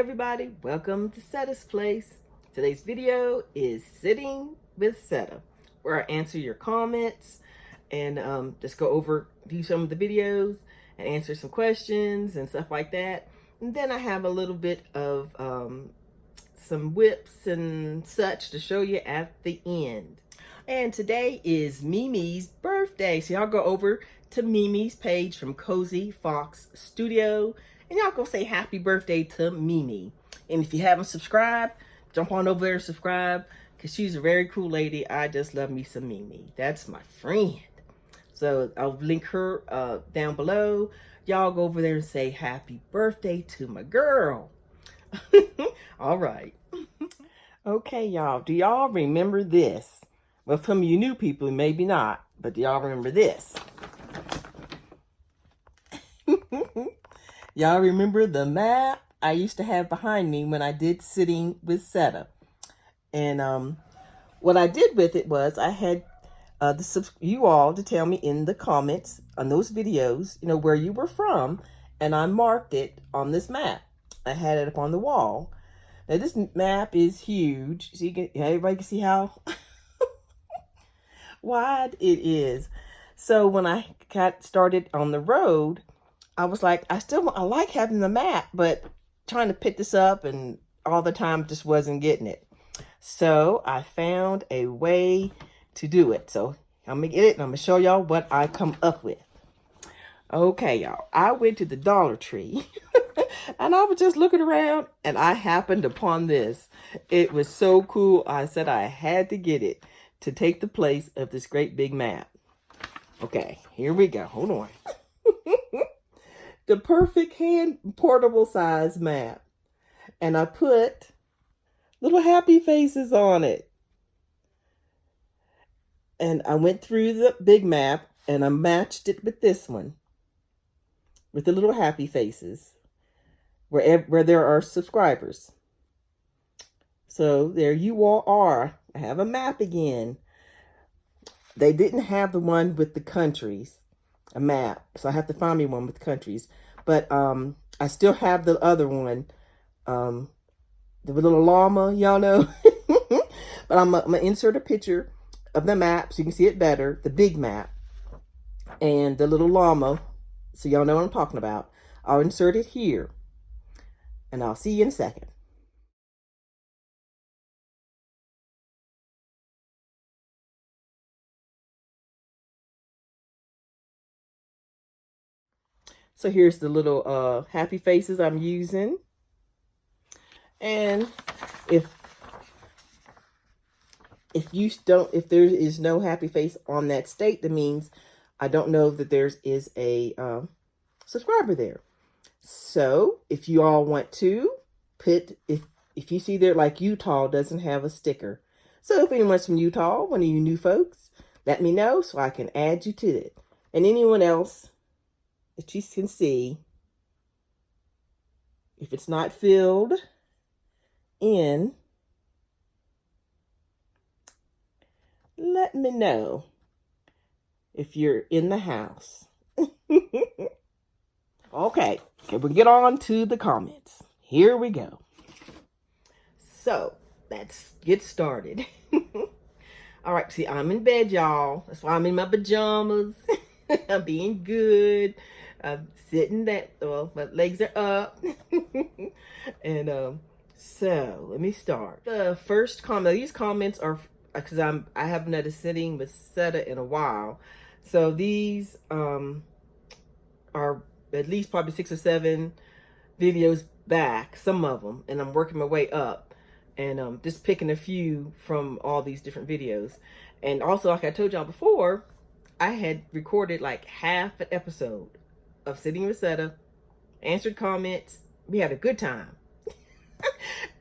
everybody, welcome to Setta's Place. Today's video is Sitting with Setta, where I answer your comments and just do some of the videos and answer some questions and stuff like that. And then I have a little bit of some whips and such to show you at the end. And today is Mimi's birthday, so y'all go over to Mimi's page from Cozy Fox Studio, and y'all go say happy birthday to Mimi. And if you haven't subscribed, jump on over there and subscribe, because she's a very cool lady. I just love me some Mimi. That's my friend. So I'll link her down below. Y'all go over there and say happy birthday to my girl. All right. Okay, y'all. Do y'all remember this? Well, some of you new people, maybe not, but do y'all remember this? Y'all remember the map I used to have behind me when I did Sitting with Setta? And what I did with it was I had you all to tell me in the comments on those videos, you know, where you were from, and I marked it on this map. I had it up on the wall. Now this map is huge, so everybody can see how wide it is. So when I got started on the road, I was like, I like having the map, but trying to pick this up and all the time just wasn't getting it. So I found a way to do it. So I'm gonna get it and I'm gonna show y'all what I come up with. Okay, y'all, I went to the Dollar Tree and I was just looking around and I happened upon this. It was so cool. I said I had to get it to take the place of this great big map. Okay, here we go. Hold on. The perfect hand portable size map. And I put little happy faces on it. And I went through the big map and I matched it with this one, with the little happy faces where there are subscribers. So there you all are. I have a map again. They didn't have the one with the countries, a map, so I have to find me one with countries. But I still have the other one, the little llama, y'all know. But I'm gonna insert a picture of the map so you can see it better, the big map, and the little llama, so y'all know what I'm talking about. I'll insert it here, and I'll see you in a second. So here's the little happy faces I'm using. And if there is no happy face on that state, that means I don't know that there is a subscriber there. So if you all want to put, if you see there, like Utah doesn't have a sticker. So if anyone's from Utah, one of you new folks, let me know so I can add you to it. And anyone else that you can see, if it's not filled in, let me know if you're in the house. Okay, we get on to the comments. Here we go. So let's get started. All right, see, I'm in bed, y'all. That's why I'm in my pajamas. I'm being good. I'm sitting that, well, my legs are up. And so let me start. The first comment, these comments are because I haven't had a Sitting with Setta in a while. So these are at least probably 6 or 7 videos back, some of them, and I'm working my way up and just picking a few from all these different videos. And also, like I told y'all before, I had recorded like half an episode of Sitting with Setta, answered comments. We had a good time.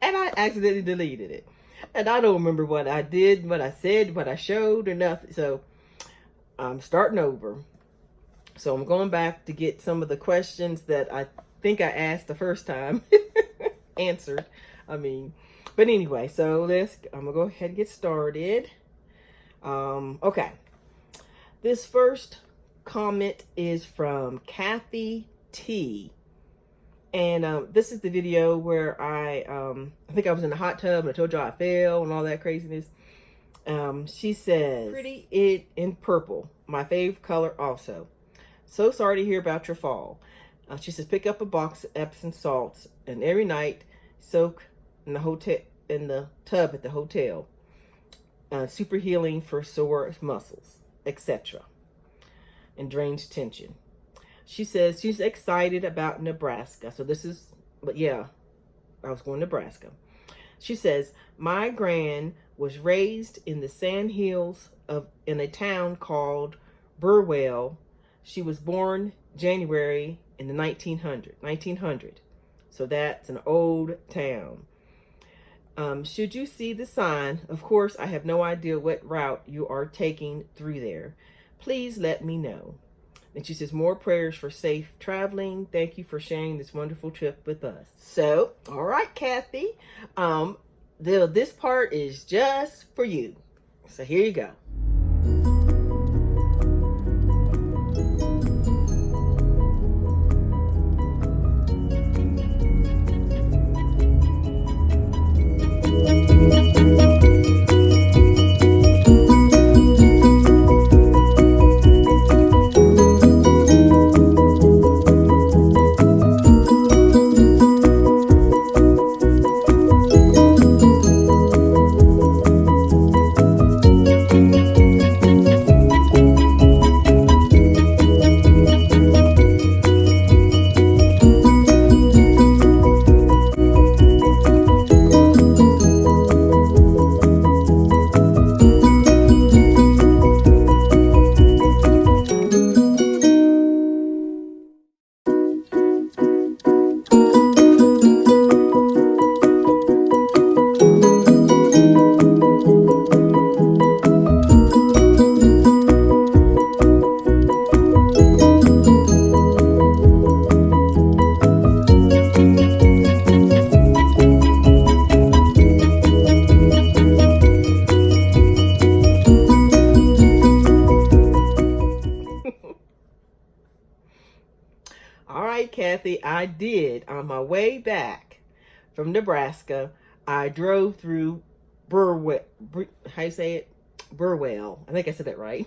And I accidentally deleted it. And I don't remember what I did, what I said, what I showed, or nothing. So I'm starting over. So I'm going back to get some of the questions that I think I asked the first time answered. But anyway, so I'm gonna go ahead and get started. Okay. This first comment is from Kathy T. And this is the video where I think I was in the hot tub and I told you I fell and all that craziness. She says, pretty it in purple, my fave color also. So sorry to hear about your fall. She says, pick up a box of Epsom salts and every night soak in the tub at the hotel. Super healing for sore muscles, etc. And drains tension. She says she's excited about Nebraska. So this is, but yeah, I was going to Nebraska. She says, my gran was raised in the sand hills in a town called Burwell. She was born January in the 1900. So that's an old town. Should you see the sign, of course, I have no idea what route you are taking through there. Please let me know. And she says, more prayers for safe traveling. Thank you for sharing this wonderful trip with us. So, all right, Kathy. This part is just for you. So here you go. All right, Kathy, I did. On my way back from Nebraska, I drove through Burwell. How you say it? Burwell. I think I said that right.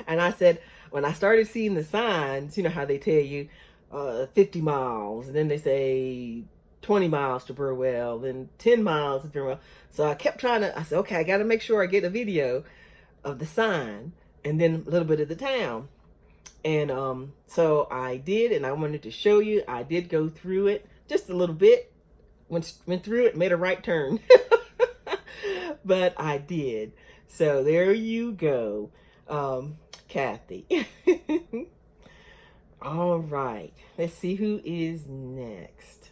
And I said, when I started seeing the signs, you know how they tell you 50 miles, and then they say 20 miles to Burwell, then 10 miles to Burwell. So I kept trying to, I said, okay, I got to make sure I get a video of the sign and then a little bit of the town. And so I did, and I wanted to show you. I did go through it just a little bit. Went through it, made a right turn. But I did. So there you go, Kathy. All right. Let's see who is next.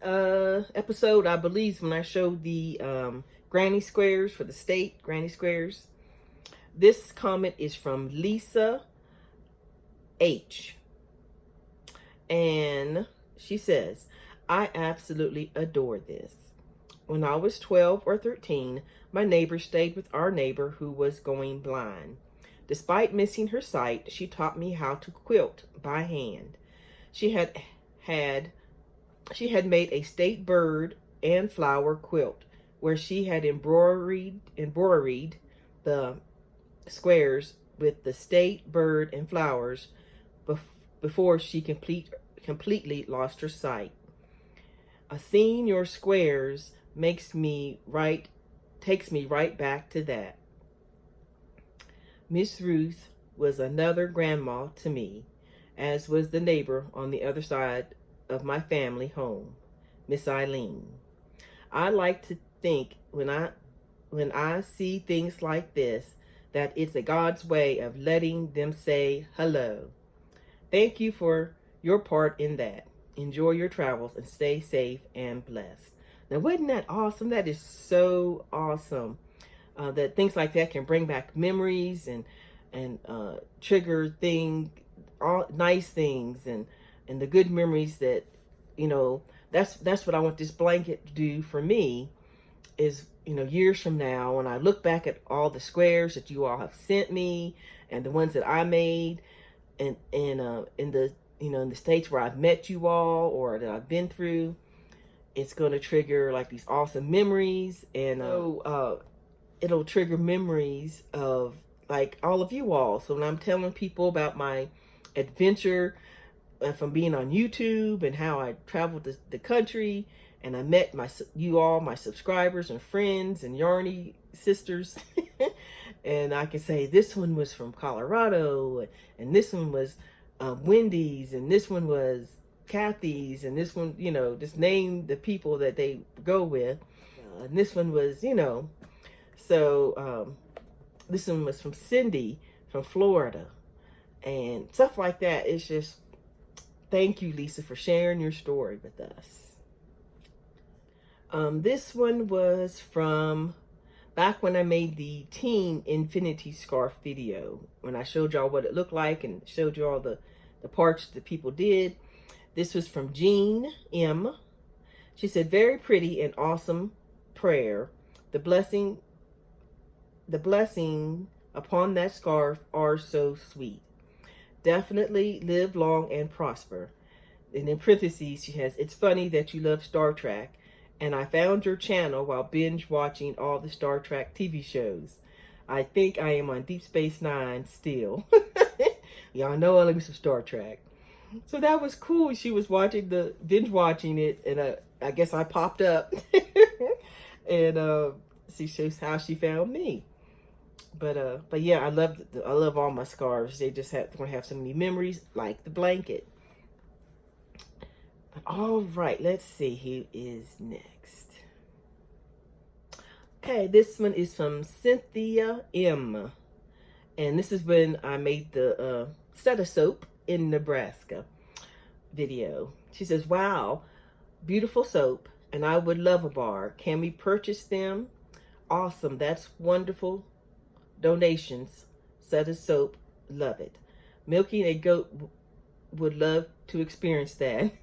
Episode, I believe, when I showed the granny squares for the state, granny squares. This comment is from Lisa H. And she says, I absolutely adore this. When I was 12 or 13, my neighbor stayed with our neighbor who was going blind. Despite missing her sight, she taught me how to quilt by hand. She had made a state bird and flower quilt where she had embroidered the squares with the state bird and flowers before she completely lost her sight. Seeing your squares takes me right back to that. Miss Ruth was another grandma to me, as was the neighbor on the other side of my family home, Miss Eileen. I like to think when I see things like this that it's a God's way of letting them say hello. Thank you for your part in that. Enjoy your travels and stay safe and blessed. Now, wasn't that awesome? That is so awesome. That things like that can bring back memories and trigger all nice things and the good memories that, you know, that's what I want this blanket to do for me is, you know, years from now, when I look back at all the squares that you all have sent me and the ones that I made and the, you know, in the states where I've met you all or that I've been through. It's going to trigger like these awesome memories, and it'll trigger memories of like all of you all. So when I'm telling people about my adventure from being on YouTube and how I traveled the country and I met you all, my subscribers and friends and Yarny sisters, and I can say this one was from Colorado, and this one was Wendy's, and this one was Kathy's, and this one, you know, just name the people that they go with, and this one was, you know, so this one was from Cindy from Florida, and stuff like that. It's just, thank you, Lisa, for sharing your story with us. This one was from back when I made the Team Infinity Scarf video, when I showed y'all what it looked like and showed you all the parts that people did. This was from Jean M. She said, very pretty and awesome prayer. The blessing upon that scarf are so sweet. Definitely live long and prosper. And in parentheses, she has, it's funny that you love Star Trek, and I found your channel while binge watching all the Star Trek TV shows. I think I am on Deep Space Nine still. Y'all know I love some Star Trek. So that was cool. She was binge watching it, and I guess I popped up and she shows how she found me. But yeah, I love all my scarves. They just gonna have so many memories, like the blanket. All right, let's see who is next. Okay, this one is from Cynthia M. And this is when I made the Setta soap in Nebraska video. She says, wow, beautiful soap, and I would love a bar. Can we purchase them? Awesome, that's wonderful donations. Setta soap, love it. Milking a goat, would love to experience that.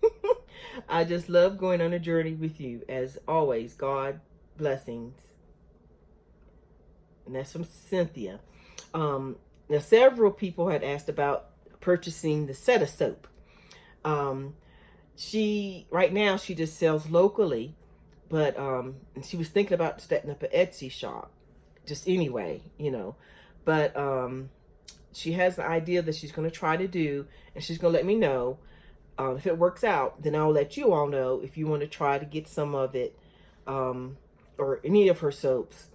I just love going on a journey with you. As always, God blessings. And that's from Cynthia. Now, several people had asked about purchasing the Setta soap. Right now she just sells locally, but and she was thinking about setting up an Etsy shop, just anyway, you know. But she has an idea that she's going to try to do, and she's going to let me know. If it works out, then I'll let you all know if you want to try to get some of it, or any of her soaps,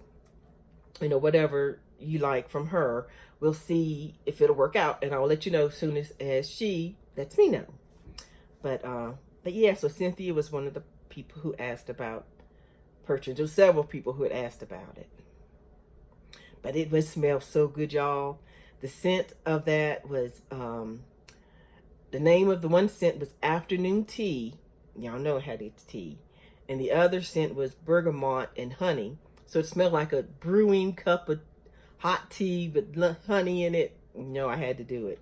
you know, whatever you like from her. We'll see if it'll work out, and I'll let you know as soon as she lets me know. But yeah, so Cynthia was one of the people who asked about purchasing. There were several people who had asked about it. But it would smell so good, y'all. The scent of that was, the name of the one scent was Afternoon Tea. Y'all know it had its tea. And the other scent was Bergamot and Honey. So it smelled like a brewing cup of hot tea with honey in it. You know, I had to do it.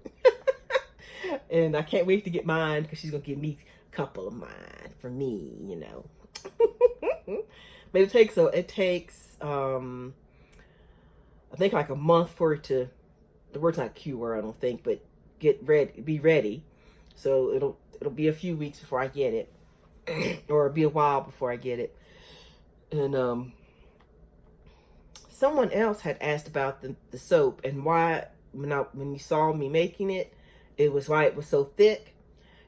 And I can't wait to get mine, because she's going to give me a couple of mine for me, you know. But it takes I think like a month for it to, the word's not cure, I don't think, but be ready. So it'll be a few weeks before I get it, or it'll be a while before I get it. And someone else had asked about the soap, and why when you saw me making it, it was why it was so thick.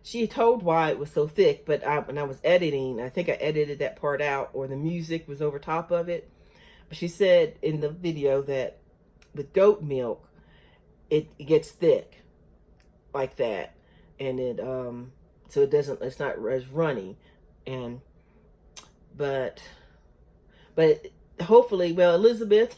She told why it was so thick, but when I was editing, I think I edited that part out, or the music was over top of it. But she said in the video that with goat milk, it gets thick like that, and it so it's not as runny, and but hopefully, well, Elizabeth,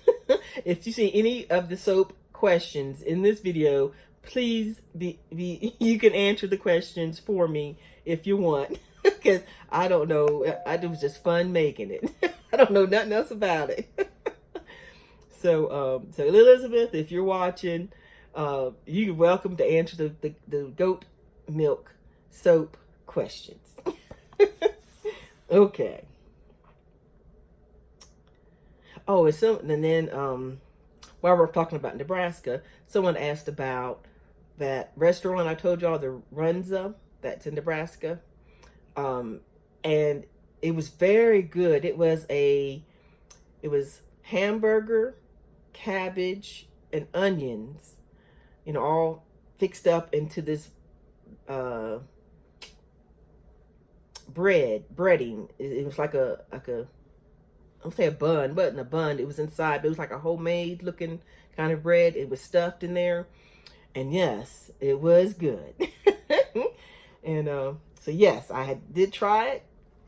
if you see any of the soap questions in this video, please you can answer the questions for me if you want, because I don't know, it was just fun making it. I don't know nothing else about it. So Elizabeth, if you're watching, you're welcome to answer the goat milk soap questions. Okay. Oh, and then while we're talking about Nebraska, someone asked about that restaurant I told y'all, the Runza, that's in Nebraska. And it was very good. It was hamburger, cabbage, and onions, you know, all fixed up into this breading. It was like a I don't say a bun, but in a bun, it was inside, but it was like a homemade looking kind of bread. It was stuffed in there, and yes, it was good. And so yes, did try it,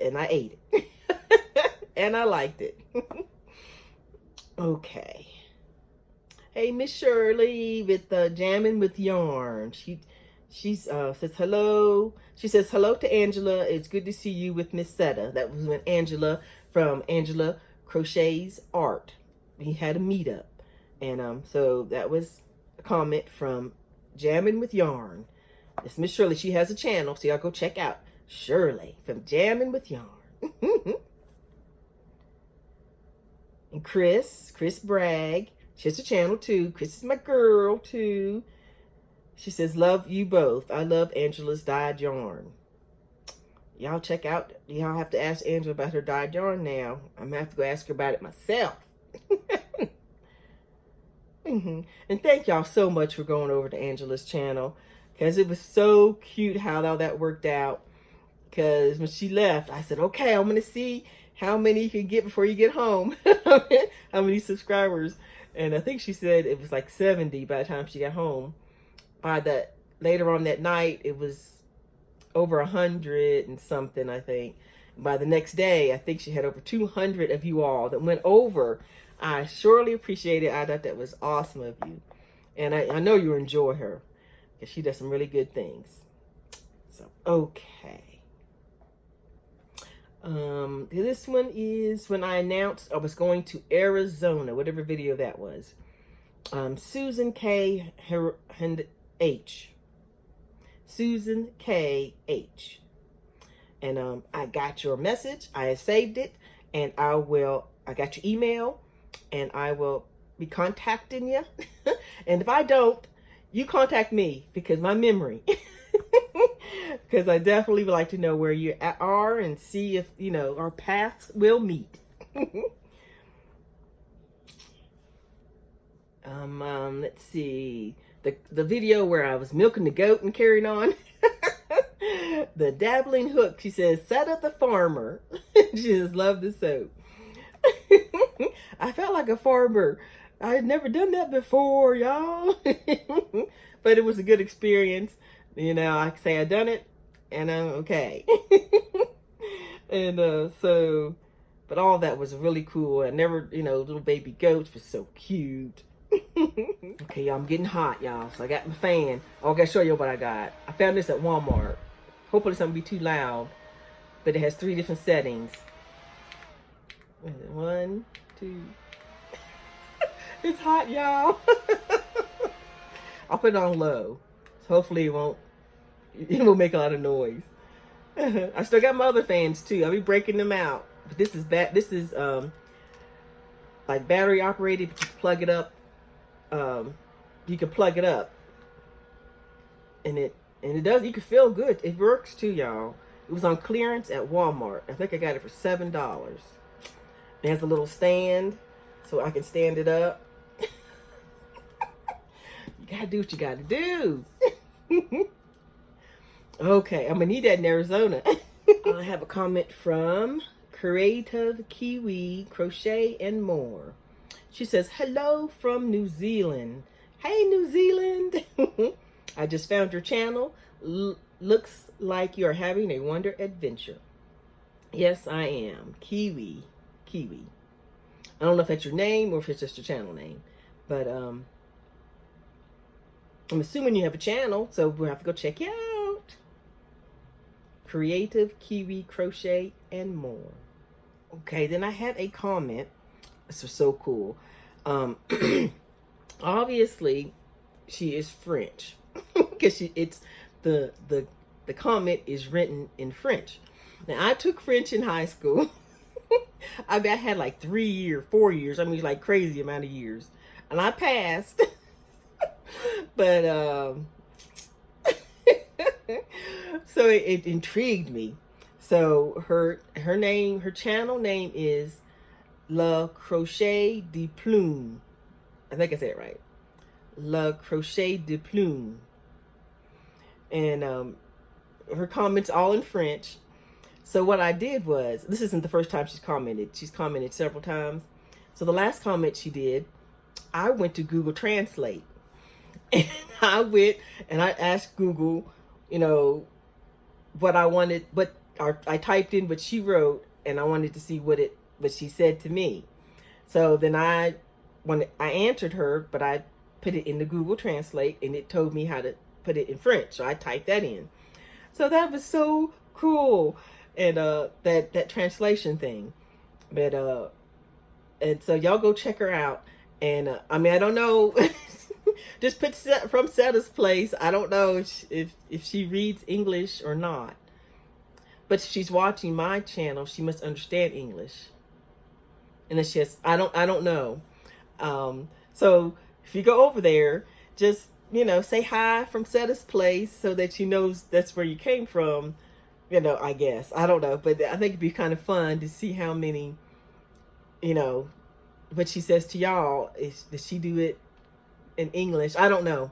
and I ate it, and I liked it. Okay. Hey, Miss Shirley with Jamming with Yarn. She says hello. She says hello to Angela. It's good to see you with Miss Setta. That was when Angela from Angela Crochets Art. We had a meetup, and so that was a comment from Jamming with Yarn. It's Miss Shirley. She has a channel, so y'all go check out Shirley from Jamming with Yarn. And Chris Bragg. She has a channel too. Chris is my girl too. She says, love you both. I love Angela's dyed yarn. Y'all check out, y'all have to ask Angela about her dyed yarn now. I'm going to have to go ask her about it myself. And thank y'all so much for going over to Angela's channel, because it was so cute how all that worked out. Because when she left, I said, okay, I'm going to see how many you can get before you get home. How many subscribers. And I think she said it was like 70 by the time she got home. Later on that night, it was over 100 and something, I think. By the next day, I think she had over 200 of you all that went over. I surely appreciate it. I thought that was awesome of you. And I know you enjoy her, because she does some really good things. So, okay. This one is when I announced I was going to Arizona, whatever video that was. Susan K. H. Susan K. H. And I got your message. I saved it, and I got your email, and I will be contacting you. And if I don't, you contact me, because my memory. Because I definitely would like to know where you are and see if, you know, our paths will meet. Let's see. The video where I was milking the goat and carrying on. The dabbling hook. She says, Setta the farmer. She just loved the soap. I felt like a farmer. I had never done that before, y'all. But it was a good experience. You know, I can say I done it, and I'm okay. And but all that was really cool. I never, you know, little baby goats was so cute. Okay, y'all, I'm getting hot, y'all. So I got my fan. Oh, I gotta show you what I got. I found this at Walmart. Hopefully it's not gonna be too loud, but it has 3 different settings. 1, 2. It's hot, y'all. I'll put it on low. So hopefully it won't make a lot of noise. I still got my other fans too. I'll be breaking them out. But this is like battery operated, but you plug it up. You can plug it up, and it does. You can feel good. It works too, y'all. It was on clearance at Walmart. I think I got it for $7. It has a little stand, so I can stand it up. You gotta do what you gotta do. Okay, I'm gonna need that in Arizona. I have a comment from Creative Kiwi Crochet and More. She says, hello from New Zealand. Hey, New Zealand. I just found your channel. Looks like you're having a wonder adventure. Yes, I am. Kiwi. I don't know if that's your name or if it's just your channel name. But I'm assuming you have a channel, so we'll have to go check you out. Creative Kiwi Crochet and More. Okay, then I had a comment. This was so cool. Obviously, she is French because the comment is written in French. Now, I took French in high school. I had like 3 or 4 years. I mean, like crazy amount of years, and I passed. But so it intrigued me. So her channel name is Le Crochet de Plume. I think I said it right. Le Crochet de Plume. And her comments all in French. So what I did was, this isn't the first time she's commented. She's commented several times. So the last comment she did, I went to Google Translate. And I went and I asked Google, you know, what I wanted, I typed in what she wrote, and I wanted to see what she said to me. So then I answered her, but I put it in the Google Translate, and it told me how to put it in French. So I typed that in. So that was so cool. And that translation thing. But and so y'all go check her out. And I mean, I don't know. Just put from Setta's place. I don't know if she reads English or not. But if she's watching my channel, she must understand English. And it's just, I don't know. So if you go over there, just, you know, say hi from Setta's place so that she knows that's where you came from. You know, I guess. I don't know. But I think it'd be kind of fun to see how many, you know, what she says to y'all. Does she do it in English? I don't know.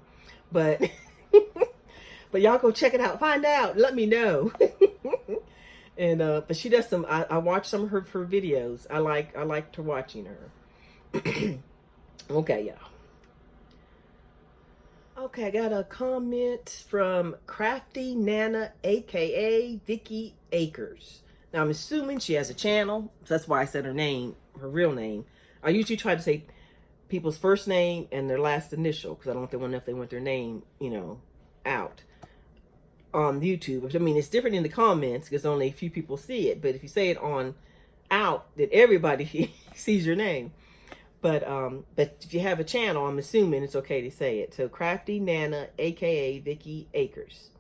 But but y'all go check it out. Find out. Let me know. And but she does some, I watch some of her videos. I liked her watching her. Okay, y'all. Okay, I got a comment from Crafty Nana, aka Vicky Akers. Now I'm assuming she has a channel, so that's why I said her name, her real name. I usually try to say people's first name and their last initial, because I don't want if they want their name, you know, out on YouTube. I mean, it's different in the comments because only a few people see it, but if you say it on out, then everybody sees your name. But if you have a channel, I'm assuming it's okay to say it. So Crafty Nana, aka Vicky Akers,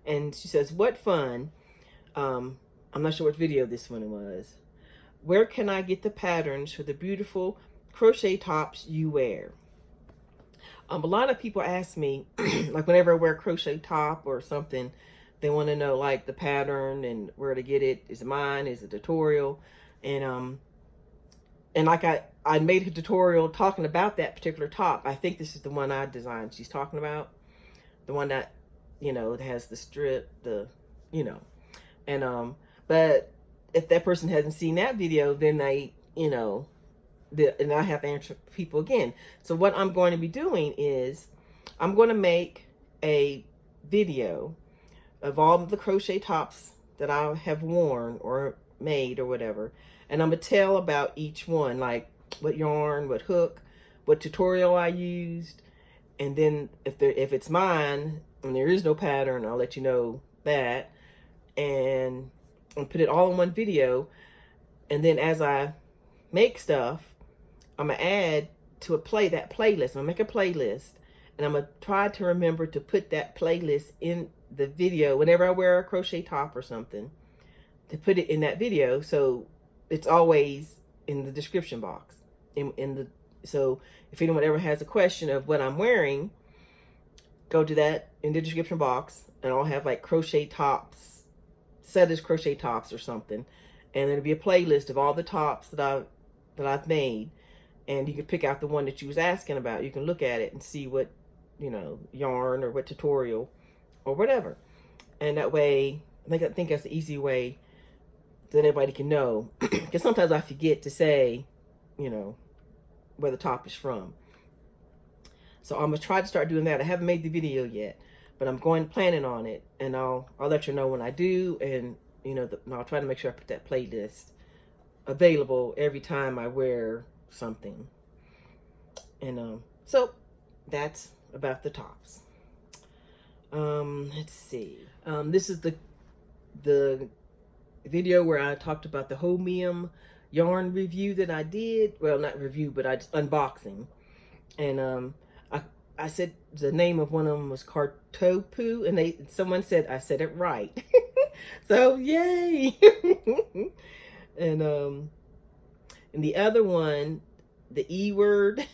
and she says, "What fun!" I'm not sure what video this one was. Where can I get the patterns for the beautiful crochet tops you wear? A lot of people ask me, like whenever I wear a crochet top or something, they want to know like the pattern and where to get it. Is it mine? Is it a tutorial? And like I made a tutorial talking about that particular top. I think this is the one I designed. She's talking about the one that, you know, it has the strip, you know, and but if that person hasn't seen that video, then they, you know, and I have to answer people again. So what I'm going to be doing is I'm going to make a video of all of the crochet tops that I have worn or made or whatever. And I'm going to tell about each one, like what yarn, what hook, what tutorial I used. And then if it's mine and there is no pattern, I'll let you know that. And put it all in one video. And then as I make stuff, I'm going to add to that playlist. I'm going to make a playlist. And I'm going to try to remember to put that playlist in the video whenever I wear a crochet top or something, to put it in that video. So it's always in the description box. So if anyone ever has a question of what I'm wearing, go to that in the description box, and I'll have like crochet tops, Setta's crochet tops or something, and there'll be a playlist of all the tops that I've made, and you can pick out the one that you was asking about. You can look at it and see what, you know, yarn or what tutorial or whatever, and that way I think that's the easy way that everybody can know, because sometimes I forget to say, you know, where the top is from. So I'm gonna try to start doing that. I haven't made the video yet, but I'm planning on it, and I'll let you know when I do, and you know, and I'll try to make sure I put that playlist available every time I wear something. And so that's about the tops. Let's see. This is the video where I talked about the Hobium yarn review that I did. Well, not review, but I just unboxing. And I said the name of one of them was Cartopu, and someone said I said it right. So yay. And the other one, the E word,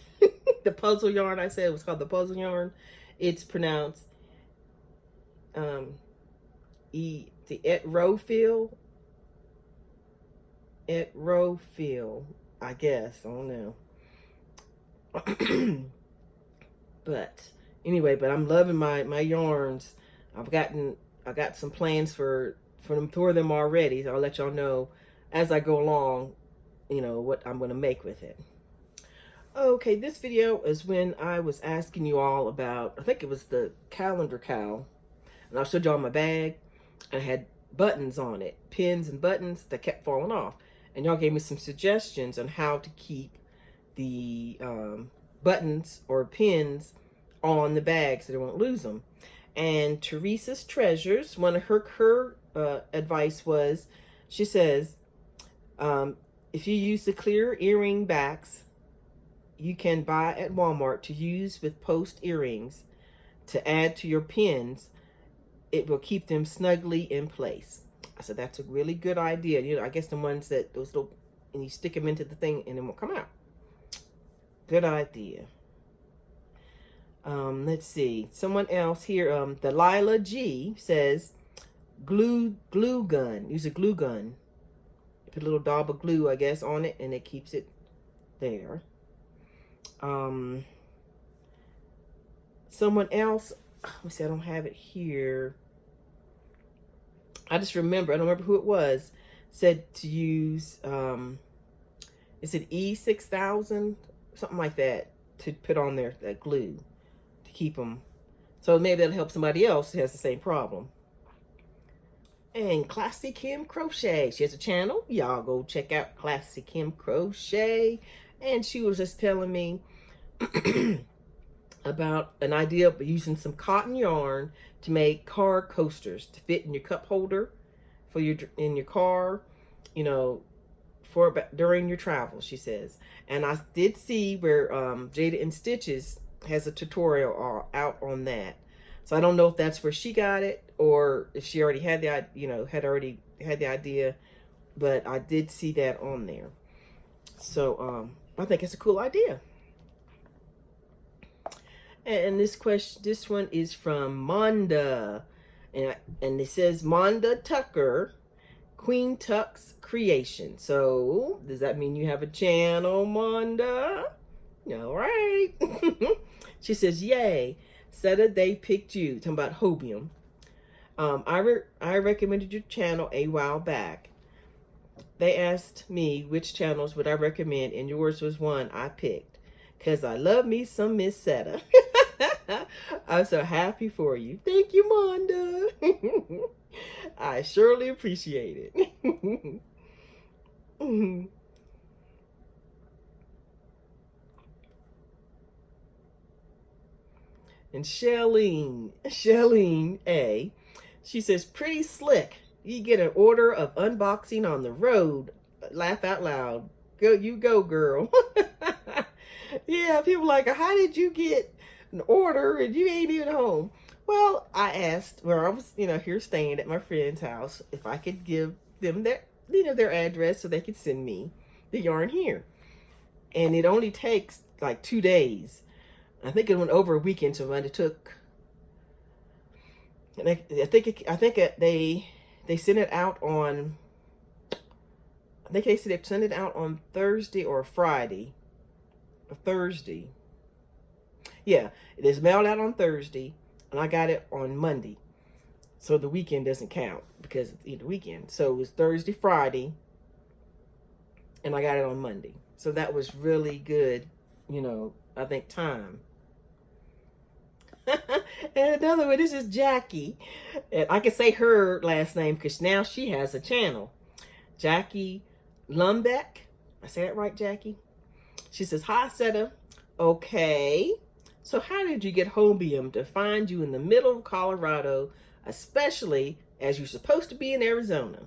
the puzzle yarn, I said it was called the puzzle yarn. It's pronounced the et row feel. Et row feel, I guess. I don't know. But anyway, but I'm loving my yarns. I got some plans for them already. So I'll let y'all know as I go along, you know, what I'm going to make with it. Okay, this video is when I was asking you all about, I think it was the calendar cowl. And I showed y'all my bag. And I had buttons on it, pins and buttons that kept falling off. And y'all gave me some suggestions on how to keep the buttons or pins on the bag so they won't lose them. And Teresa's Treasures, one of her advice was, she says, if you use the clear earring backs you can buy at Walmart to use with post earrings to add to your pins, it will keep them snugly in place. I said, that's a really good idea. You know, I guess the ones that, those little, and you stick them into the thing and it won't come out. Good idea. Let's see. Someone else here, Delilah G says, glue gun. Use a glue gun. Put a little daub of glue, I guess, on it, and it keeps it there. Someone else, let me see, I don't have it here. I just remember, I don't remember who it was, said to use, is it E6000? Something like that, to put on there, that glue, to keep them. So maybe that'll help somebody else who has the same problem. And Classy Kim Crochet, she has a channel. Y'all go check out Classy Kim Crochet. And she was just telling me about an idea of using some cotton yarn to make car coasters to fit in your cup holder for in your car, you know, during your travel, she says. And I did see where Jada and Stitches has a tutorial out on that. So I don't know if that's where she got it or if she already had the, you know, had the idea, but I did see that on there. So I think it's a cool idea. And this one is from Monda, and it says Monda Tucker, Queen Tuck's Creation. So does that mean you have a channel, Monda? All right. She says, yay, Setta, they picked you. Talking about Hobium. I recommended your channel a while back. They asked me which channels would I recommend, and yours was one I picked. Because I love me some Miss Setta. I'm so happy for you. Thank you, Monda. I surely appreciate it. And Shelleen A, she says, pretty slick. You get an order of unboxing on the road. Laugh out loud. You go, girl. Yeah, people like, how did you get an order and you ain't even home? Well, I asked where I was, you know, here staying at my friend's house, if I could give them their, you know, their address so they could send me the yarn here. And it only takes like 2 days. I think it went over a weekend, so it took. And I think they sent it out on. I think they said they sent it out on Thursday or Friday. Thursday. Yeah, it is mailed out on Thursday, and I got it on Monday. So the weekend doesn't count because it's the weekend. So it was Thursday, Friday, and I got it on Monday. So that was really good, you know, I think time. And another one, this is Jackie. And I can say her last name because now she has a channel. Jackie Lumbeck. I say that right, Jackie? She says, hi, Setta. Okay. So how did you get Hobium to find you in the middle of Colorado, especially as you're supposed to be in Arizona?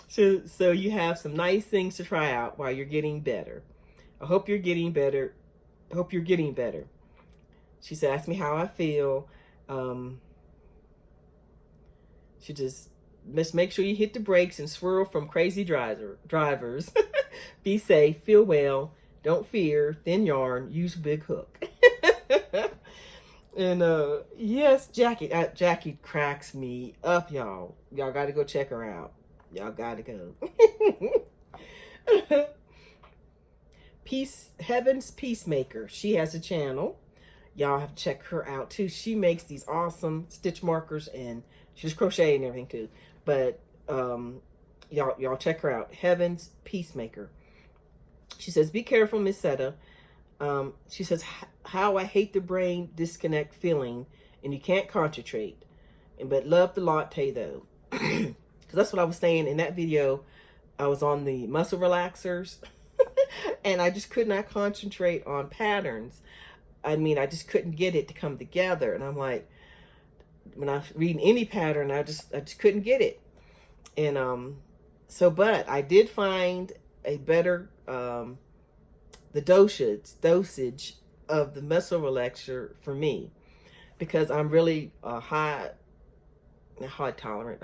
So you have some nice things to try out while you're getting better. I hope you're getting better. I hope you're getting better. She said, ask me how I feel. She just make sure you hit the brakes and swirl from crazy drivers. Be safe, feel well, don't fear, thin yarn, use big hook. And yes, Jackie cracks me up, y'all. Y'all got to go check her out. Y'all got to go. Heaven's Peacemaker. She has a channel. Y'all have to check her out too. She makes these awesome stitch markers, and she's crochet and everything too. But y'all check her out. Heaven's Peacemaker. She says, "Be careful, Miss Setta." She says, "How I hate the brain disconnect feeling, and you can't concentrate. But love the latte though." Because that's what I was saying in that video. I was on the muscle relaxers, and I just could not concentrate on patterns. I mean, I just couldn't get it to come together. And I'm like, when I was reading any pattern, I just couldn't get it. And but I did find a better the dosage of the muscle relaxer for me, because I'm really high tolerant.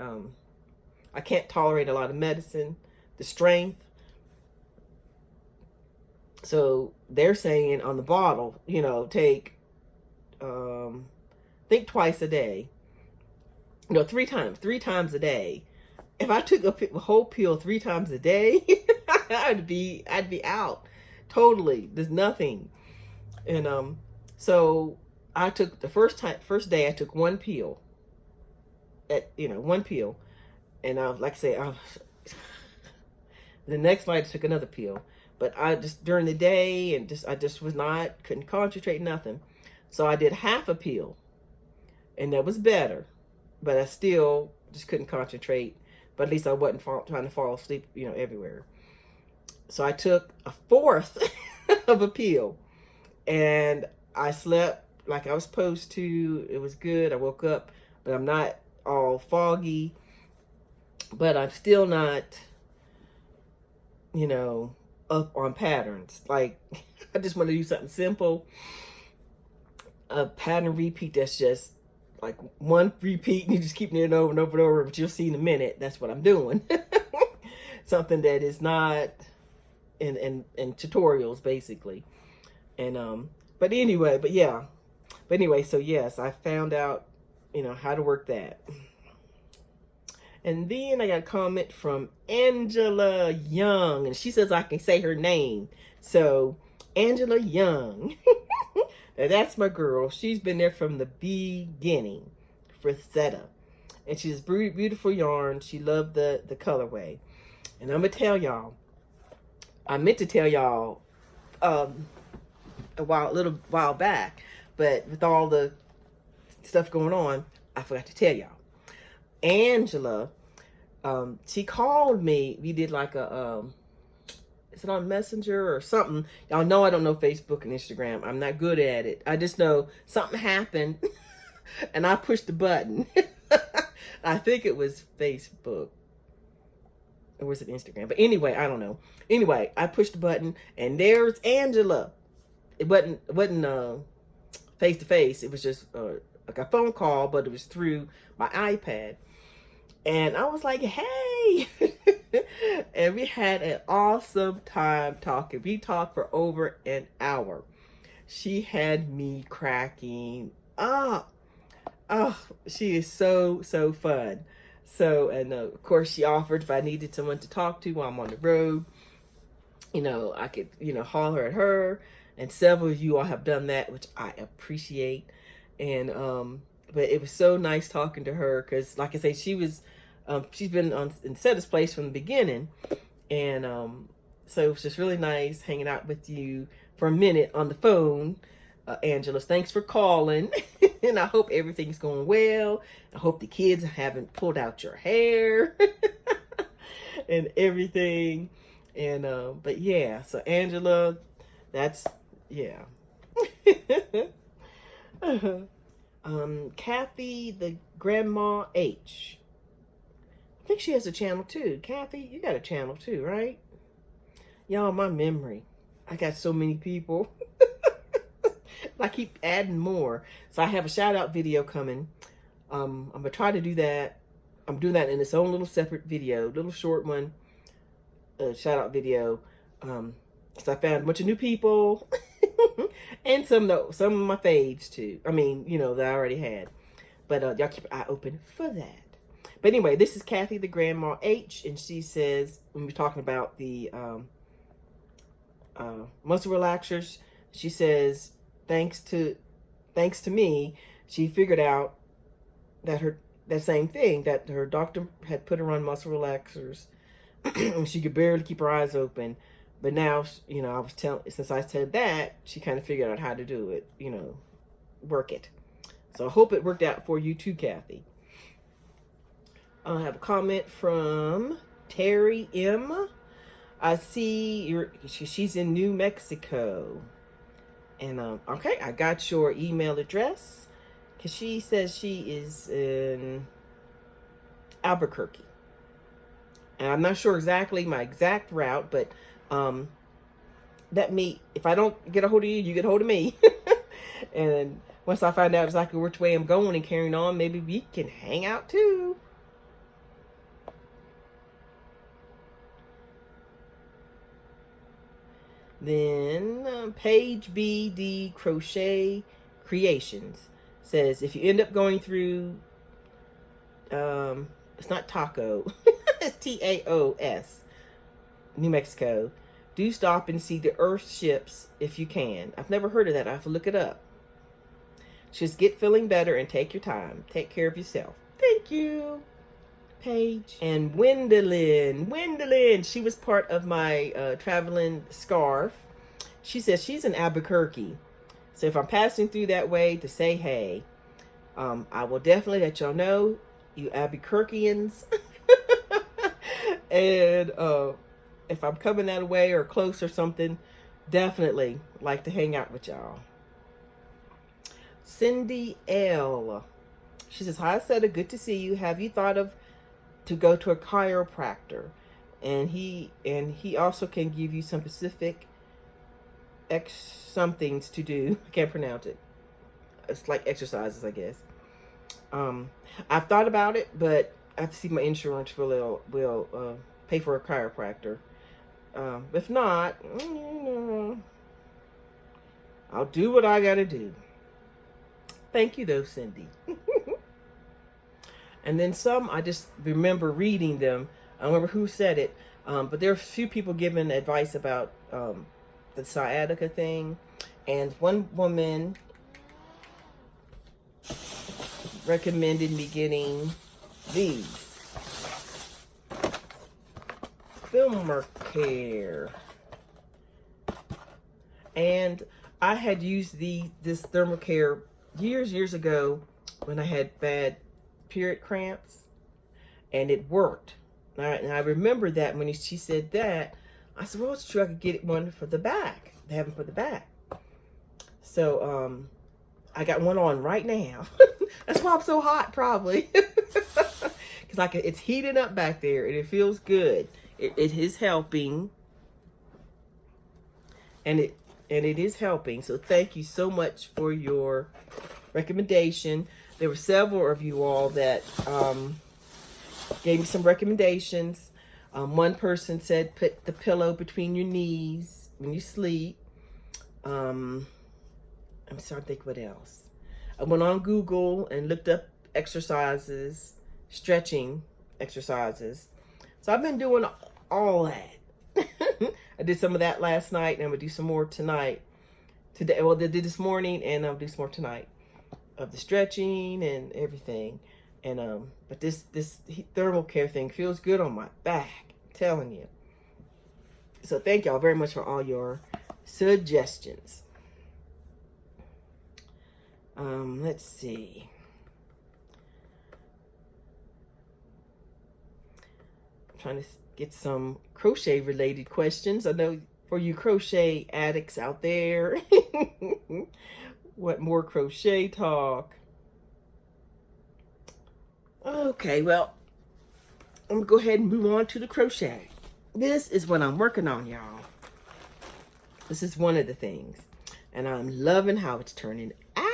I can't tolerate a lot of medicine, the strength. So they're saying on the bottle, you know, take, think twice a day. No, three times a day. If I took a whole pill 3 times a day, I'd be out totally. There's nothing. And so I took the first day I took 1 pill. One pill, and I was like I say, the next night I took another pill. But I just, during the day, and I just couldn't concentrate, nothing. So I did half a pill, and that was better. But I still just couldn't concentrate. But at least I wasn't trying to fall asleep, everywhere. So I took a 1/4 of a pill, and I slept like I was supposed to. It was good. I woke up, but I'm not all foggy. But I'm still not, up on patterns. Like, I just want to do something simple. A pattern repeat that's just like 1 repeat, and you just keep it over and over and over, but you'll see in a minute. That's what I'm doing. Something that is not in tutorials, basically. And but anyway, so yes, I found out, how to work that. And then I got a comment from Angela Young, and she says I can say her name. So, Angela Young. Now, that's my girl. She's been there from the beginning for Setta. And she's beautiful yarn. She loved the colorway. And I'm going to tell y'all, I meant to tell y'all a little while back, but with all the stuff going on, I forgot to tell y'all. Angela, she called me. We did like a is it on Messenger or something? Y'all know I don't know Facebook and Instagram. I'm not good at it. I just know something happened and I pushed the button. I think it was Facebook. Or was it Instagram? But anyway, I don't know. Anyway, I pushed the button and there's Angela. It wasn't face to face. It was just like a phone call, but it was through my iPad. And I was like, hey. And we had an awesome time talking. We talked for over an hour. She had me cracking up. Oh, she is so fun. So, and of course she offered if I needed someone to talk to while I'm on the road, I could, holler at her. And several of you all have done that, which I appreciate. And, but it was so nice talking to her because, like I say, she's been in Setta's place from the beginning. And so it was just really nice hanging out with you for a minute on the phone. Angela, thanks for calling. And I hope everything's going well. I hope the kids haven't pulled out your hair and everything. And but yeah, so Angela, that's, yeah. Kathy the Grandma H. I think she has a channel too. Kathy, you got a channel too, right? Y'all, my memory. I got so many people. I keep adding more. So I have a shout out video coming. I'm going to try to do that. I'm doing that in its own little separate video, little short one, shout out video. So I found a bunch of new people. And some of my faves too. I mean, you know, that I already had. But y'all keep an eye open for that. But anyway, this is Kathy the Grandma H, and she says, when we're talking about the muscle relaxers, she says, thanks to me, she figured out that that same thing, that her doctor had put her on muscle relaxers. She could barely keep her eyes open. But now, you know, since I said that, she kind of figured out how to do it, you know, work it. So I hope it worked out for you too, Kathy. I have a comment from Terry M. I see she's in New Mexico. And, okay, I got your email address. Because she says she is in Albuquerque. And I'm not sure exactly my exact route, but if I don't get a hold of you, you get a hold of me. And once I find out exactly which way I'm going and carrying on, maybe we can hang out too. Then Page BD Crochet Creations says, if you end up going through, it's not Taco, it's Taos, New Mexico, do stop and see the Earth ships if you can. I've never heard of that. I have to look it up. Just get feeling better and take your time. Take care of yourself. Thank you, Paige. And Wendelin, she was part of my traveling scarf. She says she's in Albuquerque. So if I'm passing through that way, to say hey. I will definitely let y'all know, you Albuquerqueans. And if I'm coming that way or close or something, definitely like to hang out with y'all. Cindy L. She says, hi, Setta, good to see you. Have you thought of to go to a chiropractor? And he also can give you some specific somethings to do. I can't pronounce it. It's like exercises, I guess. I've thought about it, but I have to see my insurance will pay for a chiropractor. If not, I'll do what I gotta do. Thank you though, Cindy. And then some, I just remember reading them. I don't remember who said it, but there are a few people giving advice about the sciatica thing. And one woman recommended me getting these. Thermocare. And I had used this Thermocare years ago when I had bad period cramps, and it worked. And I remember that when she said that, I said, well, it's true, I could get one for the back. They have them for the back. So I got one on right now. That's why I'm so hot, probably. Because it's heating up back there, and it feels good. It is helping. And it is helping. So thank you so much for your recommendation. There were several of you all that gave me some recommendations. One person said put the pillow between your knees when you sleep. I'm sorry to think what else. I went on Google and looked up exercises, stretching exercises. So I've been doing all that. I did some of that last night, and I'm gonna do some more tonight. Today, well, I did this morning, and I'll do some more tonight of the stretching and everything. And but this thermal care thing feels good on my back. I'm telling you. So thank y'all very much for all your suggestions. Let's see. I'm trying to get some crochet related questions. I know for you crochet addicts out there. What more crochet talk? Okay, well, I'm gonna go ahead and move on to the crochet. This is what I'm working on, y'all. This is one of the things, and I'm loving how it's turning out.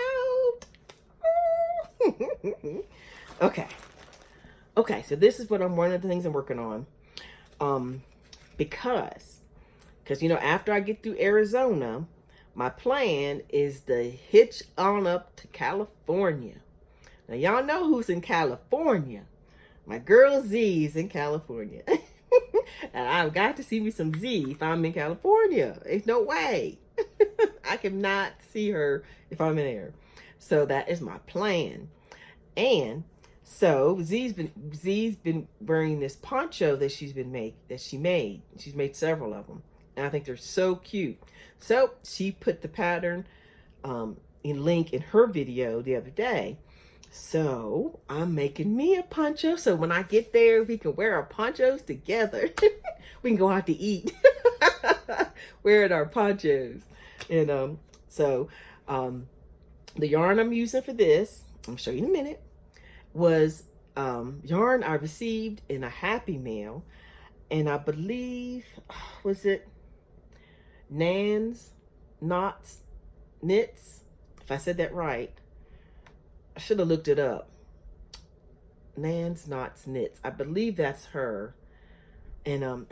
Okay, so this is one of the things I'm working on. Because you know, after I get through Arizona, my plan is to hitch on up to California. Now, y'all know who's in California. My girl Z is in California. And I've got to see me some Z if I'm in California. There's no way. I cannot see her if I'm in there. So that is my plan. And so Z's been wearing this poncho that she made. She's made several of them. And I think they're so cute. So she put the pattern in link in her video the other day. So I'm making me a poncho. So when I get there, we can wear our ponchos together. We can go out to eat wearing our ponchos. And the yarn I'm using for this, I'm gonna show you in a minute, was yarn I received in a Happy Mail. And I believe, was it Nan's Knots Knits? If I said that right. I should have looked it up. Nan's Knots Knits. I believe that's her. And and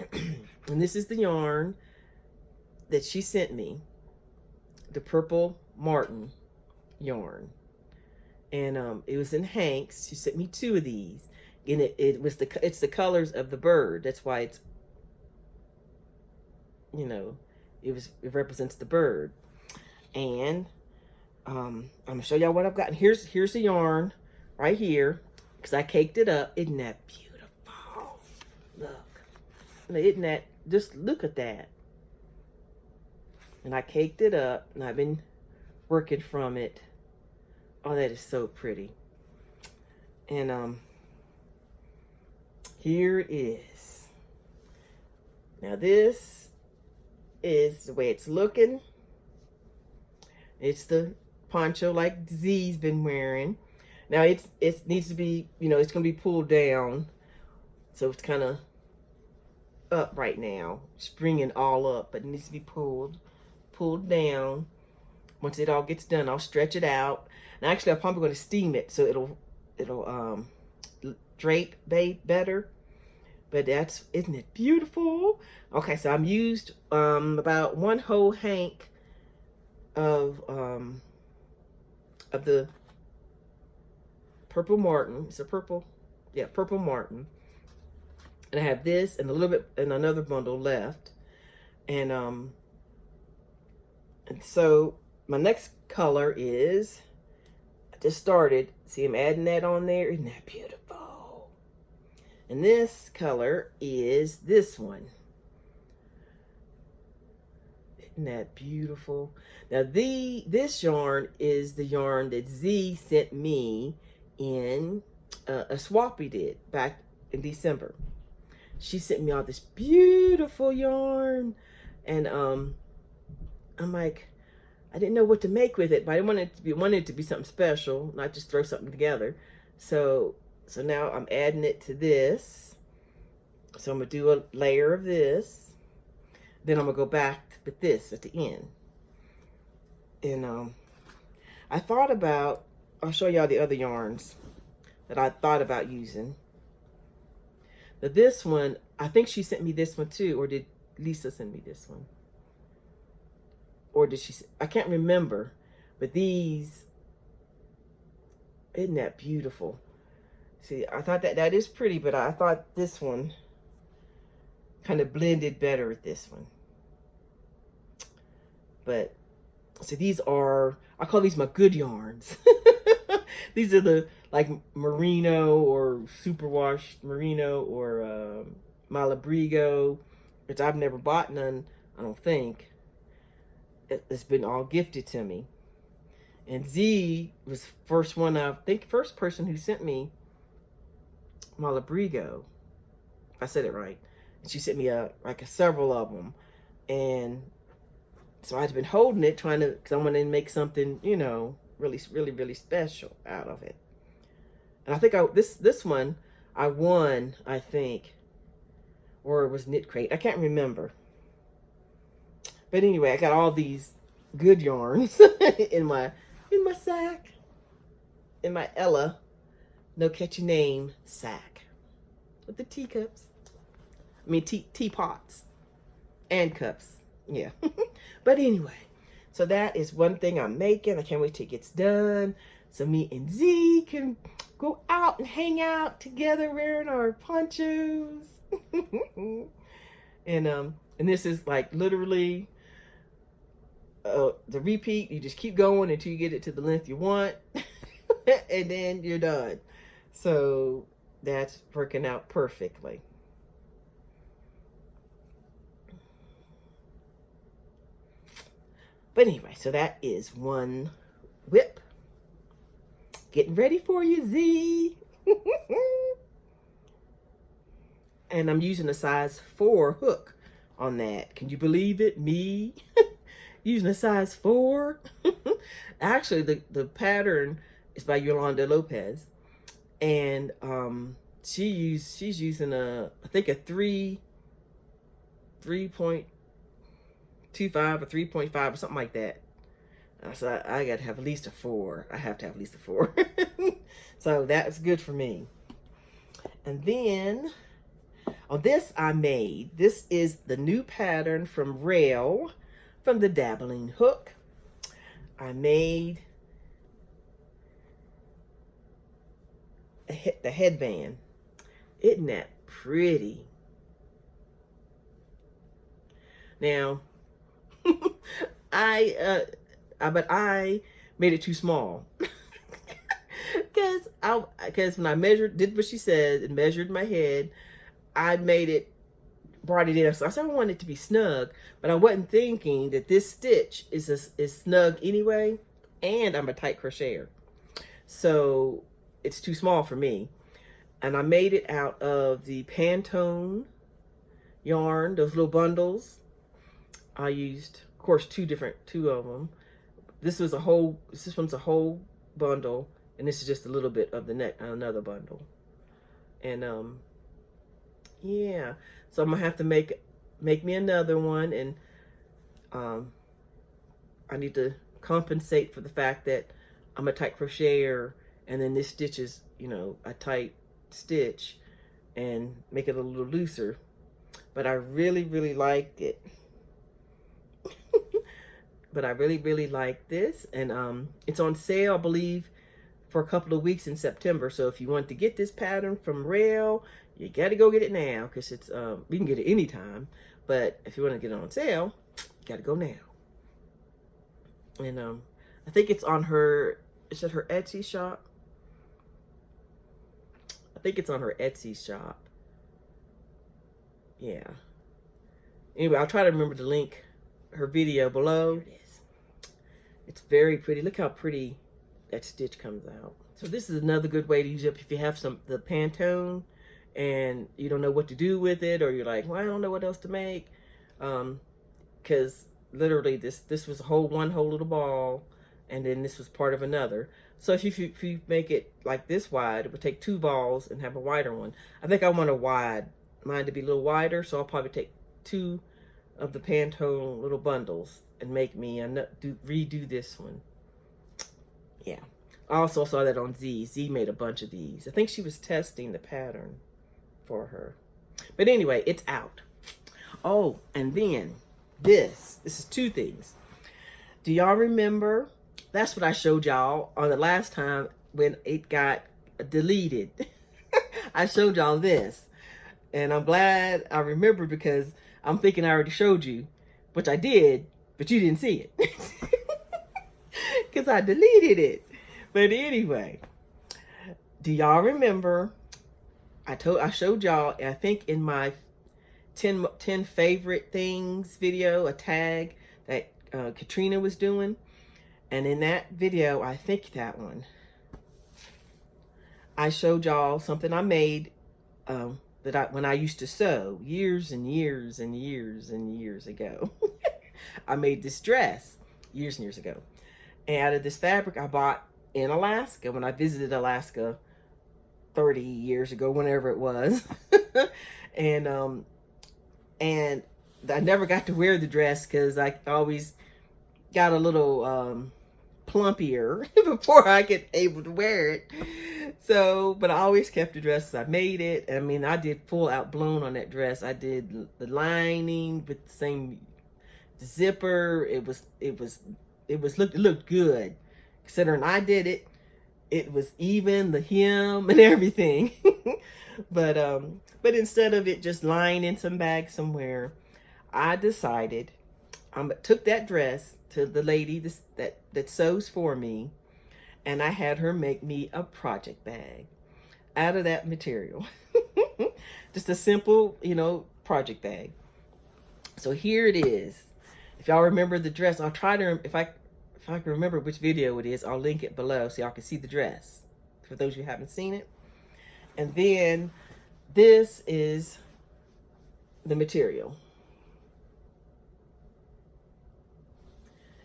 this is the yarn that she sent me. The Purple Martin yarn. And it was in Hanks. She sent me 2 of these. And it's the colors of the bird. That's why it's, you know, it represents the bird. And I'm gonna show y'all what I've got. Here's the yarn right here, because I caked it up. Isn't that beautiful? Look, isn't that, just look at that. And I caked it up, and I've been working from it. Oh, that is so pretty. And here it is. Now this is the way it's looking. It's the poncho like Z's been wearing. Now it needs to be, you know, it's gonna be pulled down, so it's kind of up right now, springing all up, but it needs to be pulled down. Once it all gets done, I'll stretch it out, and actually I'm probably going to steam it so it'll drape better. But isn't it beautiful? Okay, so I'm used about 1 whole hank of the Purple Martin. It's a purple, yeah, Purple Martin. And I have this and a little bit and another bundle left. And so my next color is, I just started. See, I'm adding that on there. Isn't that beautiful? And this color is this one. Isn't that beautiful? Now this yarn is the yarn that Z sent me in a swap we did back in December. She sent me all this beautiful yarn, and I'm like, I didn't know what to make with it, but I wanted it to be something special, not just throw something together. So now I'm adding it to this. So I'm gonna do a layer of this. Then I'm gonna go back with this at the end. And I thought about, I'll show y'all the other yarns that I thought about using. But this one, I think she sent me this one too, or did Lisa send me this one? Or did she? I can't remember. But these, isn't that beautiful? See, I thought that is pretty, but I thought this one kind of blended better with this one. But so these are, I call these my good yarns. These are the like merino or superwash merino or Malabrigo, which I've never bought none, I don't think. It's been all gifted to me. And Z was first person who sent me Malabrigo, if I said it right. And she sent me several of them. And so I've been holding it, because I want to make something, you know, really, really, really special out of it. And I think this one I won, I think, or it was Knit Crate. I can't remember. But anyway, I got all these good yarns in my sack, in my Ella No Catchy Name sack with the teacups. I mean teapots and cups. Yeah. But anyway, So that is one thing I'm making. I can't wait till it gets done. So me and Z can go out and hang out together wearing our ponchos. And this is like literally the repeat. You just keep going until you get it to the length you want. And then you're done. So that's working out perfectly. But anyway, so that is one whip. Getting ready for you, Z. And I'm using a size 4 hook on that. Can you believe it? Me using a size 4. Actually, the pattern is by Yolanda Lopez. And she's using I think a 3.25 or 3.5 or something like that. So I got to have at least a 4. I have to have at least a 4. So that's good for me. And then on this I made, this is the new pattern from Rail, from the Dabbling Hook. I made the headband. Isn't that pretty? Now, but I made it too small. Because when I did what she said and measured my head, I brought it in. So I said I wanted it to be snug, but I wasn't thinking that this stitch is snug anyway, and I'm a tight crocheter. So it's too small for me. And I made it out of the Pantone yarn, those little bundles. I used, of course, two of them. This one's a whole bundle, and this is just a little bit of another bundle. And yeah, so I'm gonna have to make me another one, and I need to compensate for the fact that I'm a tight crocheter, and then this stitch is, a tight stitch, and make it a little looser. But I really, really liked it. But I really, really like this, and it's on sale, I believe, for a couple of weeks in September. So if you want to get this pattern from Rail, you got to go get it now, because it's we can get it anytime. But if you want to get it on sale, you got to go now. And I think it's on her. Is it her Etsy shop? I think it's on her Etsy shop. Yeah. Anyway, I'll try to remember to link her video below. There it is. It's very pretty. Look how pretty that stitch comes out. So this is another good way to use it if you have the Pantone and you don't know what to do with it, or you're like, well, I don't know what else to make. Because literally this was one whole little ball, and then this was part of another. So if you make it like this wide, it would take 2 balls and have a wider one. I think I want mine to be a little wider, so I'll probably take 2 of the Pantone little bundles and make me redo this one. Yeah. I also saw that on Z. Z made a bunch of these. I think she was testing the pattern for her. But anyway, it's out. Oh, and then this is 2 things. Do y'all remember? That's what I showed y'all on the last time when it got deleted. I showed y'all this. And I'm glad I remembered, because I'm thinking I already showed you, which I did, but you didn't see it. Because I deleted it. But anyway, do y'all remember? I showed y'all, I think in my 10 favorite things video, a tag that Katrina was doing. And in that video, I think that one, I showed y'all something I made when I used to sew years and years and years and years ago. I made this dress years and years ago. And out of this fabric I bought in Alaska when I visited Alaska 30 years ago, whenever it was. And I never got to wear the dress because I always got a little plumpier before I get able to wear it. So, but I always kept the dress. I made it. I mean, I did full out blown on that dress. I did the lining with the same zipper. It was it looked good. Considering I did it, it was even the hem and everything. But instead of it just lying in some bag somewhere, I decided took that dress to the lady that sews for me, and I had her make me a project bag out of that material. Just a simple, project bag. So here it is. If y'all remember the dress, I'll try to, if I can remember which video it is, I'll link it below so y'all can see the dress, for those of you who haven't seen it. And then this is the material.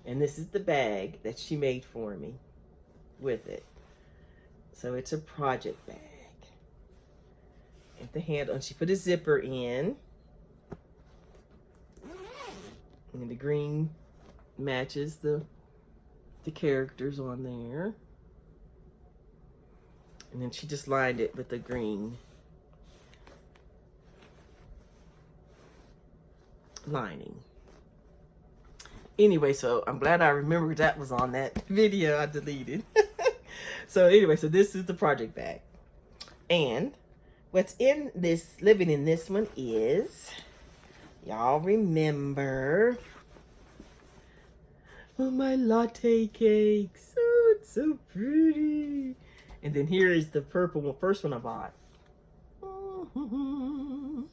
And this is the bag that she made for me with it. So it's a project bag. At the handle, and she put a zipper in. And the green matches the characters on there. And then she just lined it with the green lining. Anyway, so I'm glad I remembered that was on that video I deleted. So anyway, so this is the project bag. And what's in this, living in this one is, y'all remember, my latte cakes. Oh, it's so pretty. And then here is the purple one, first one I bought. And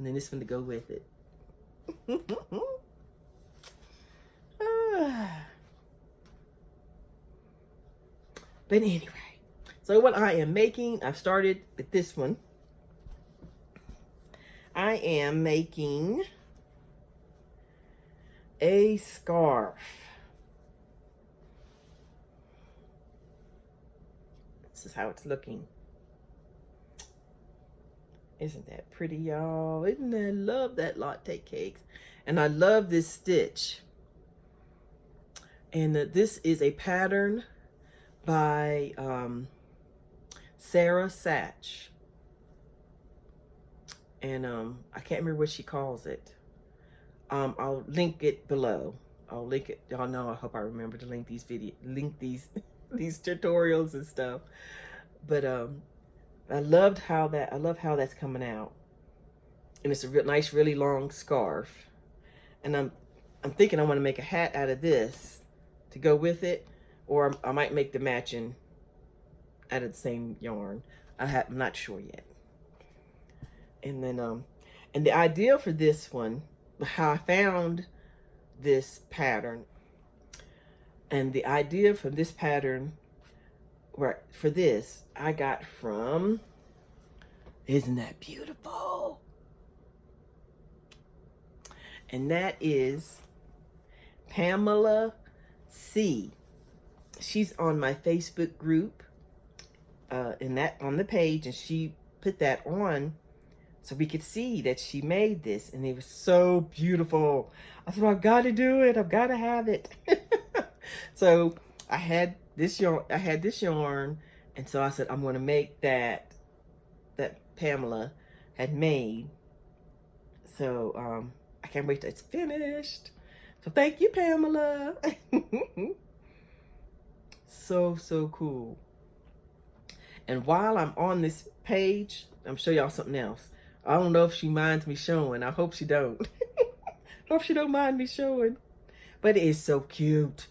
then this one to go with it. But anyway, so what I am making, I've started with this one. I am making a scarf. This is how it's looking. Isn't that pretty, y'all? Isn't that, I love that latte cakes. And I love this stitch. And this is a pattern by Sarah Satch. And I can't remember what she calls it. I'll link it below. I'll link it. Y'all know, I hope I remember to link these these tutorials and stuff. But I love how that's coming out. And it's a nice, really long scarf. And I'm thinking I want to make a hat out of this to go with it, or I might make the matching out of the same yarn. I'm not sure yet. And then and the idea for this one, how I found this pattern, and the idea for this pattern, for this, I got from, isn't that beautiful? And that is Pamela C. She's on my Facebook group, on the page, and she put that on so we could see that she made this, and it was so beautiful. I said, I've got to do it. I've got to have it. So I had this yarn, and so I said, I'm going to make that Pamela had made. So I can't wait till it's finished. So thank you, Pamela. So cool. And while I'm on this page, I'm gonna show y'all something else. I don't know if she minds me showing. I hope she don't. Hope she don't mind me showing. But it is so cute.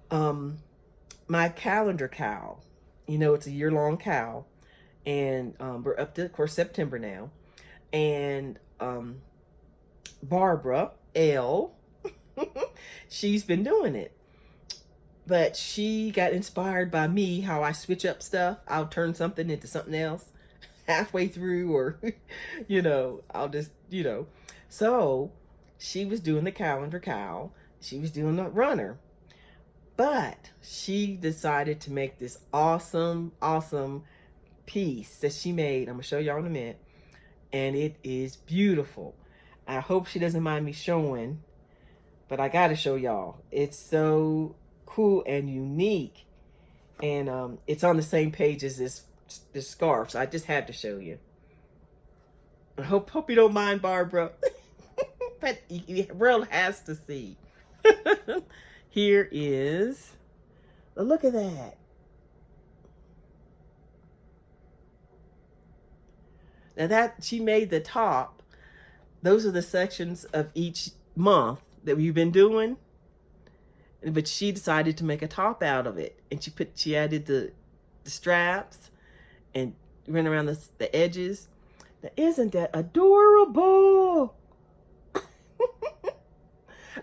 My calendar cowl. It's a year-long cowl. And we're up to, of course, September now. And Barbara L, she's been doing it. But she got inspired by me, how I switch up stuff. I'll turn something into something else halfway through, or, I'll just, So she was doing the calendar cowl. She was doing the runner. But she decided to make this awesome piece that she made. I'm going to show y'all in a minute. And it is beautiful. I hope she doesn't mind me showing, but I got to show y'all. It's so cool and unique, and it's on the same page as this scarf, so I just had to show you. I hope you don't mind, Barbara. But the world has to see. Here is, look at that. Now that she made the top, those are the sections of each month that we've been doing. But she decided to make a top out of it, and she added the straps and ran around the edges. Now, isn't that adorable?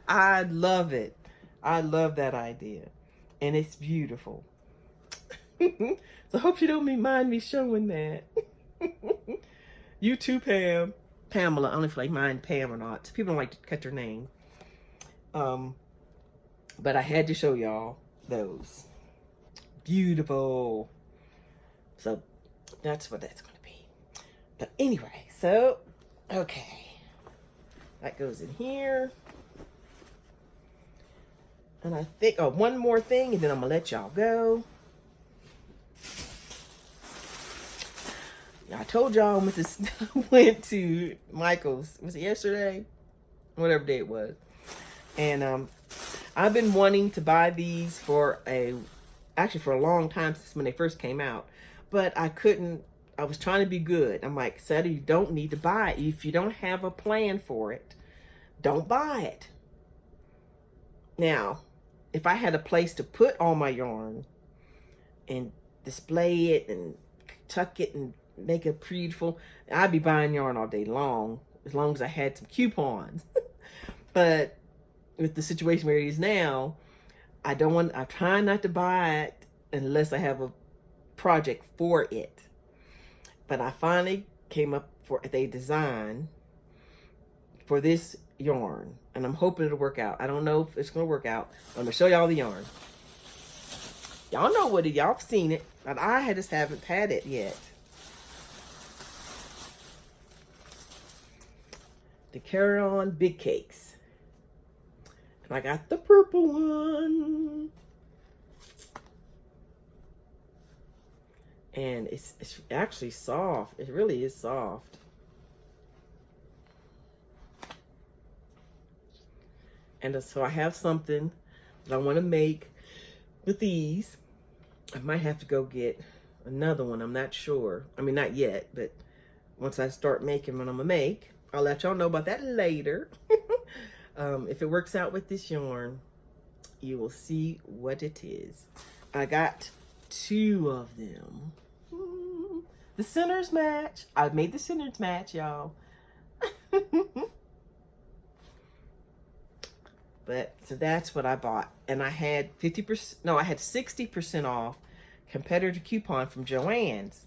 I love it. I love that idea, and it's beautiful. So I hope you don't mind me showing that. You too, Pamela. I don't know if you like mine, Pam, or not. People don't like to cut their name. But I had to show y'all those. Beautiful. So that's what that's going to be. But anyway, so, okay. That goes in here. And I think, oh, one more thing, and then I'm going to let y'all go. I told y'all I went to Michael's, was it yesterday? Whatever day it was. And I've been wanting to buy these for a long time, since when they first came out. But I couldn't, I was trying to be good. I'm like, Setta, you don't need to buy it. If you don't have a plan for it, don't buy it. Now, if I had a place to put all my yarn and display it and tuck it and make it beautiful, I'd be buying yarn all day long, as long as I had some coupons. But with the situation where it is now, I'm trying not to buy it unless I have a project for it. But I finally came up for a design for this yarn, and I'm hoping it'll work out. I don't know if it's going to work out. I'm going to show y'all the yarn. Y'all know what it, y'all have seen it, but I just haven't had it yet. The Carry On Big Cakes. And I got the purple one. And it's actually soft. It really is soft. And so I have something that I want to make with these. I might have to go get another one. I'm not sure. I mean, not yet, but once I start making what I'm going to make, I'll let y'all know about that later. If it works out with this yarn, you will see what it is. I got 2 of them. The centers match. I made the centers match, y'all. But so that's what I bought, and I had 50%. No, I had 60% off competitor coupon from Joann's.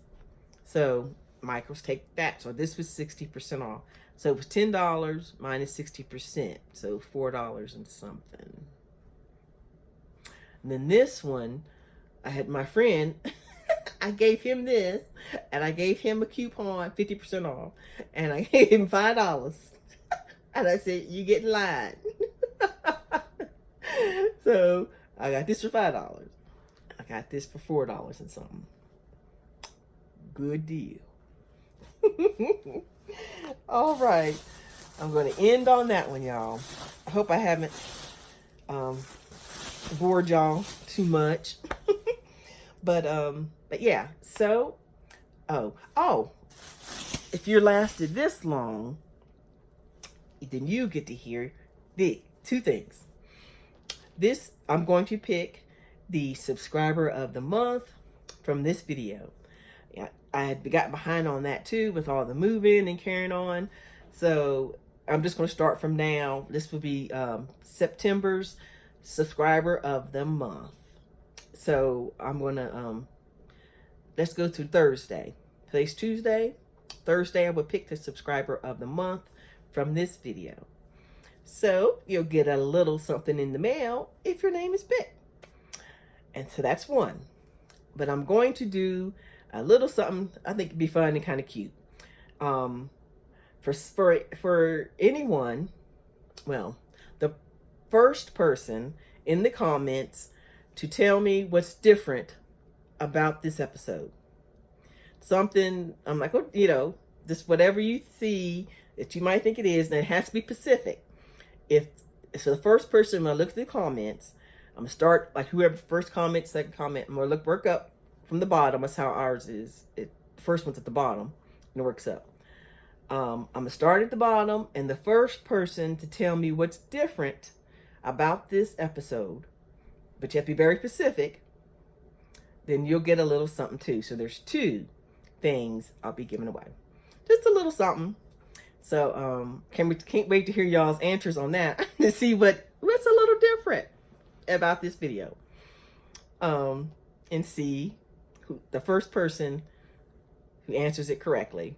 So Michael's take that. So this was 60% off. So it was $10 minus 60%. So $4 and something. And then this one, I had my friend, I gave him this, and I gave him a coupon, 50% off, and I gave him $5. And I said, you get in line. So I got this for $5. I got this for $4 and something. Good deal. All right, I'm going to end on that one, y'all. I hope I haven't bored y'all too much. But yeah. So, oh, if you're lasted this long, then you get to hear the 2 things. This, I'm going to pick the subscriber of the month from this video. Yeah, I had got behind on that too with all the moving and carrying on. So I'm just going to start from now. This will be September's subscriber of the month. So I'm going to, let's go to Thursday. Today's Tuesday. Thursday, I will pick the subscriber of the month from this video. So you'll get a little something in the mail if your name is picked. And so that's one. But I'm going to do a little something I think it'd be fun and kind of cute. For anyone, well, the first person in the comments to tell me what's different about this episode. Something, I'm like, oh, you know, just whatever you see that you might think it is, and it has to be specific. If So the first person, when I look at the comments, I'm going to start, like whoever first comment, second comment, I'm going to work up from the bottom. That's how ours is. The first one's at the bottom, and it works up. I'm going to start at the bottom, and the first person to tell me what's different about this episode, but you have to be very specific, then you'll get a little something too. So there's 2 things I'll be giving away. Just a little something. So can't wait to hear y'all's answers on that to see what's a little different about this video. And see who the first person who answers it correctly,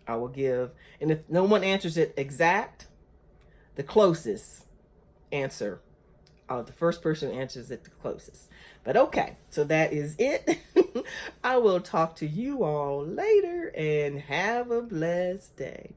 I will give. And if no one answers it exact, the closest answer, the first person who answers it the closest. But okay, so that is it. I will talk to you all later, and have a blessed day.